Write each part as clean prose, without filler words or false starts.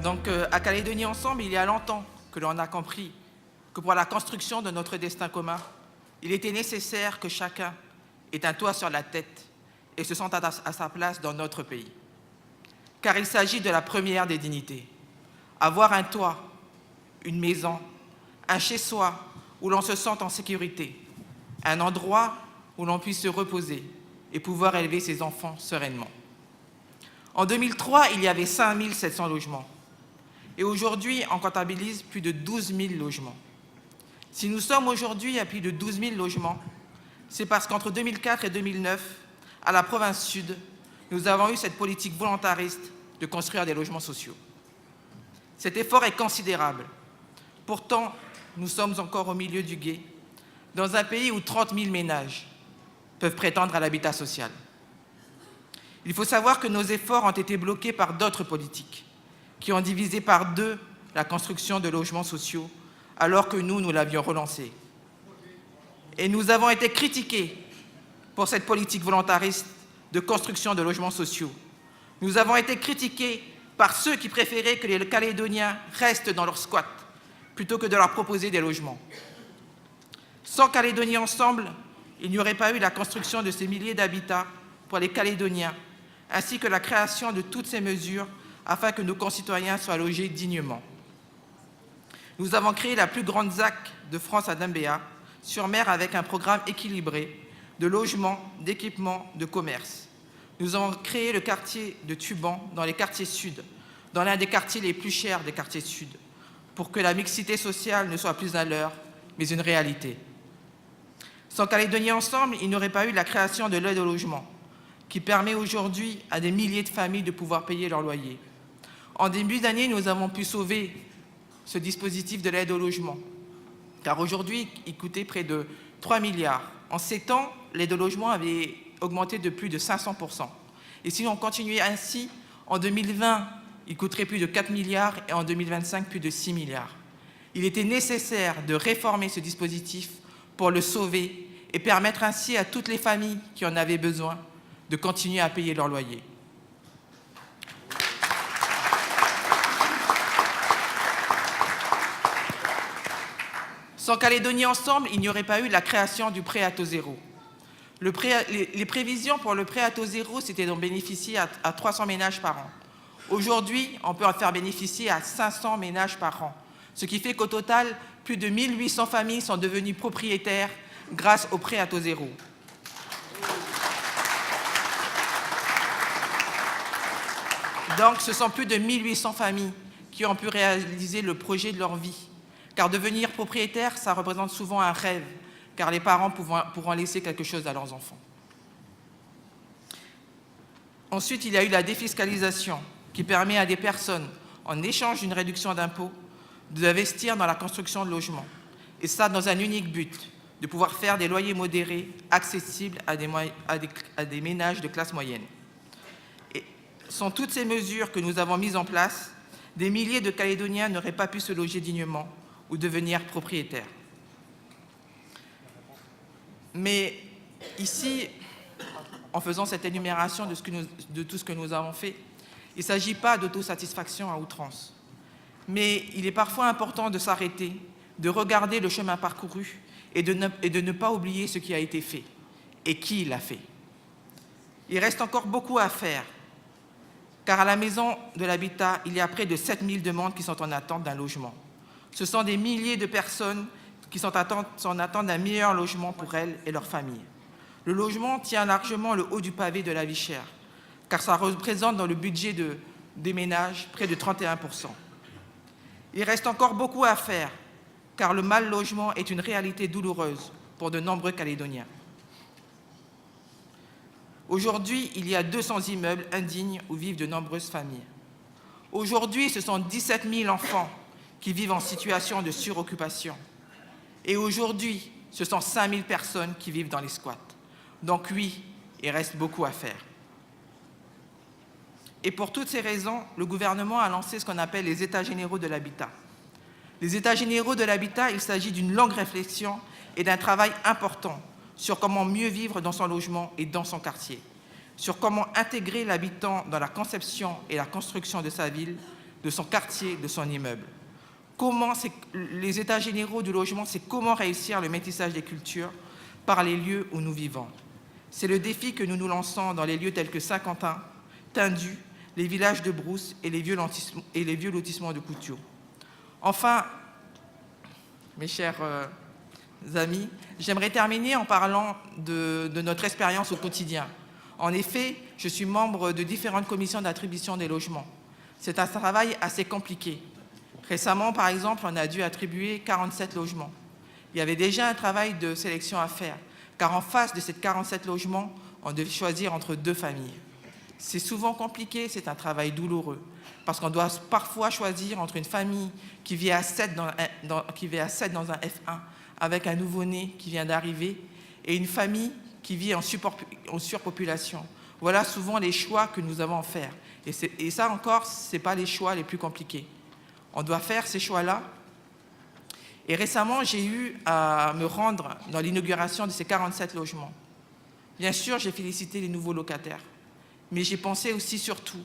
À Calédonie Ensemble, il y a longtemps que l'on a compris que pour la construction de notre destin commun, il était nécessaire que chacun ait un toit sur la tête et se sente à sa place dans notre pays. Car il s'agit de la première des dignités. Avoir un toit, une maison, un chez-soi où l'on se sente en sécurité, un endroit où l'on puisse se reposer et pouvoir élever ses enfants sereinement. En 2003, il y avait 5 700 logements. Et aujourd'hui, on comptabilise plus de 12 000 logements. Si nous sommes aujourd'hui à plus de 12 000 logements, c'est parce qu'entre 2004 et 2009, à la province sud, nous avons eu cette politique volontariste de construire des logements sociaux. Cet effort est considérable. Pourtant, nous sommes encore au milieu du gué, dans un pays où 30 000 ménages peuvent prétendre à l'habitat social. Il faut savoir que nos efforts ont été bloqués par d'autres politiques qui ont divisé par 2 la construction de logements sociaux, alors que nous l'avions relancée. Et nous avons été critiqués pour cette politique volontariste de construction de logements sociaux. Nous avons été critiqués par ceux qui préféraient que les Calédoniens restent dans leur squat plutôt que de leur proposer des logements. Sans Calédonie Ensemble, il n'y aurait pas eu la construction de ces milliers d'habitats pour les Calédoniens, ainsi que la création de toutes ces mesures afin que nos concitoyens soient logés dignement. Nous avons créé la plus grande ZAC de France à Dambéa, sur mer, avec un programme équilibré de logement, d'équipement, de commerce. Nous avons créé le quartier de Tuban dans les quartiers sud, dans l'un des quartiers les plus chers des quartiers sud, pour que la mixité sociale ne soit plus un leurre, mais une réalité. Sans Calédonie Ensemble, il n'y aurait pas eu la création de l'aide au logement, qui permet aujourd'hui à des milliers de familles de pouvoir payer leur loyer. En début d'année, nous avons pu sauver ce dispositif de l'aide au logement, car aujourd'hui, il coûtait près de 3 milliards. En 7 ans, l'aide au logement avait augmenté de plus de 500%. Et si on continuait ainsi, en 2020, il coûterait plus de 4 milliards et en 2025, plus de 6 milliards. Il était nécessaire de réformer ce dispositif pour le sauver et permettre ainsi à toutes les familles qui en avaient besoin de continuer à payer leur loyer. Sans Calédonie Ensemble, il n'y aurait pas eu la création du prêt à taux zéro. Les prévisions pour le prêt à taux zéro, c'était d'en bénéficier à 300 ménages par an. Aujourd'hui, on peut en faire bénéficier à 500 ménages par an, ce qui fait qu'au total, plus de 1800 familles sont devenues propriétaires grâce au prêt à taux zéro. Donc, ce sont plus de 1800 familles qui ont pu réaliser le projet de leur vie. Car devenir propriétaire, ça représente souvent un rêve, car les parents pourront laisser quelque chose à leurs enfants. Ensuite, il y a eu la défiscalisation, qui permet à des personnes, en échange d'une réduction d'impôts, d'investir dans la construction de logements. Et ça, dans un unique but, de pouvoir faire des loyers modérés, accessibles à des ménages de classe moyenne. Et sans toutes ces mesures que nous avons mises en place, des milliers de Calédoniens n'auraient pas pu se loger dignement ou devenir propriétaires. Mais ici, en faisant cette énumération de tout ce que nous avons fait, il ne s'agit pas d'autosatisfaction à outrance. Mais il est parfois important de s'arrêter, de regarder le chemin parcouru et de ne pas oublier ce qui a été fait et qui l'a fait. Il reste encore beaucoup à faire, car à la Maison de l'Habitat, il y a près de 7000 demandes qui sont en attente d'un logement. Ce sont des milliers de personnes qui sont en attente d'un meilleur logement pour elles et leurs familles. Le logement tient largement le haut du pavé de la vie chère, car ça représente dans le budget des ménages près de 31%. Il reste encore beaucoup à faire, car le mal logement est une réalité douloureuse pour de nombreux Calédoniens. Aujourd'hui, il y a 200 immeubles indignes où vivent de nombreuses familles. Aujourd'hui, ce sont 17 000 enfants qui vivent en situation de suroccupation. Et aujourd'hui, ce sont 5 000 personnes qui vivent dans les squats. Donc oui, il reste beaucoup à faire. Et pour toutes ces raisons, le gouvernement a lancé ce qu'on appelle les États généraux de l'habitat. Les États généraux de l'habitat, il s'agit d'une longue réflexion et d'un travail important sur comment mieux vivre dans son logement et dans son quartier, sur comment intégrer l'habitant dans la conception et la construction de sa ville, de son quartier, de son immeuble. Les états généraux du logement, c'est comment réussir le métissage des cultures par les lieux où nous vivons. C'est le défi que nous nous lançons dans les lieux tels que Saint-Quentin, Tindu, les villages de Brousse et les vieux lotissements de Couture. Enfin, mes chers amis, j'aimerais terminer en parlant de notre expérience au quotidien. En effet, je suis membre de différentes commissions d'attribution des logements. C'est un travail assez compliqué. Récemment, par exemple, on a dû attribuer 47 logements. Il y avait déjà un travail de sélection à faire, car en face de ces 47 logements, on devait choisir entre 2 familles. C'est souvent compliqué, c'est un travail douloureux, parce qu'on doit parfois choisir entre une famille qui vit à 7 dans un F1 avec un nouveau-né qui vient d'arriver et une famille qui vit en surpopulation. Voilà souvent les choix que nous avons à faire. Et ça encore, ce n'est pas les choix les plus compliqués. On doit faire ces choix-là. Et récemment, j'ai eu à me rendre dans l'inauguration de ces 47 logements. Bien sûr, j'ai félicité les nouveaux locataires, mais j'ai pensé aussi surtout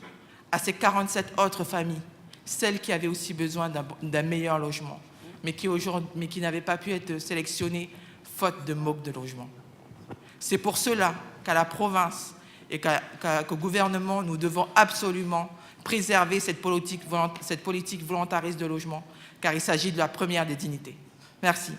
à ces 47 autres familles, celles qui avaient aussi besoin d'un meilleur logement, mais qui n'avaient pas pu être sélectionnées faute de manque de logement. C'est pour cela qu'à la province et qu'au gouvernement, nous devons absolument préserver cette politique volontariste de logement, car il s'agit de la première des dignités. Merci.